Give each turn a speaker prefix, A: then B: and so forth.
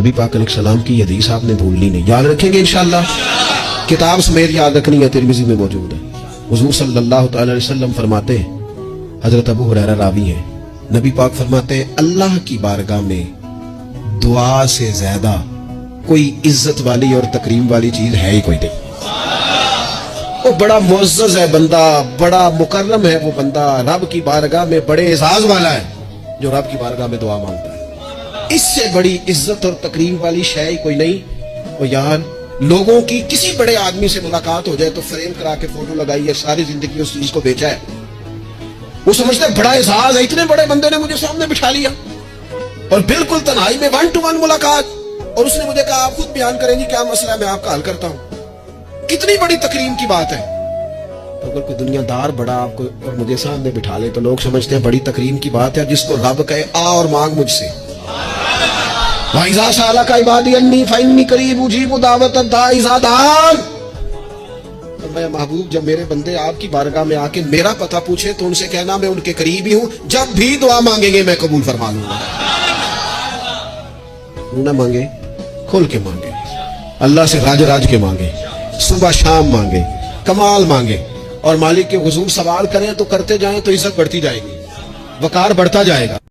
A: नबी पाक अलैहिस्सलाम की हदीस आपने भूलनी नहीं, याद रखेंगे इंशाअल्लाह। किताब समेत याद रखनी है, तिरमिज़ी में मौजूद है। हुजूर सल्लल्लाहु अलैहि वसल्लम फरमाते हैं, हजरत अबू हुरैरा रावी हैं, नबी पाक फरमाते हैं अल्लाह की बारगाह में दुआ से ज्यादा कोई इज्जत वाली और तकरीम वाली चीज है ही कोई नहीं। वो बड़ा मुअज़्ज़ज़ है बंदा, बड़ा मुकर्रम है वो बंदा, रब की बारगाह में बड़े एजाज वाला है जो रब की बारगाह में दुआ मांगता है। इससे बड़ी इज्जत और तकरीम वाली शय ही कोई नहीं। और यार लोगों की किसी बड़े आदमी से मुलाकात हो जाए तो फ्रेम करा के फोटो लगाई है, सारी जिंदगी उस चीज को बेचा है। वो समझते बड़ा एजाज है, इतने बड़े बंदे ने मुझे सामने बिठा लिया और बिल्कुल तन्हाई में 1 to 1 मुलाकात, और उसने मुझे कहा आप खुद बयान करेंगे क्या मसला है, मैं आपका हल करता हूं। कितनी बड़ी तकरीम की बात है। तो अगर कोई दुनियादार बड़ा आपको और मुझे सामने बिठा ले तो लोग समझते हैं बड़ी तकरीम की बात है। जिसको रब कहे आ और मांग मुझसे, वाइज़ा सालका इबादी अन्नी फइन्नी करीब उजीबु दावत दाई इज़ा दान। तो मैं महबूब जब मेरे बंदे आपकी बारगाह में आके मेरा पता पूछे तो उनसे कहना मैं उनके करीब ही हूं, जब भी दुआ मांगेंगे मैं कबूल फरमा लूंगा। न मांगे खोल के मांगे, अल्लाह से राज राज के मांगे, सुबह शाम मांगे, कमाल मांगे, और मालिक के हुजूर सवाल करें तो करते जाएं तो इज्जत बढ़ती जाएगी, वकार बढ़ता जाएगा।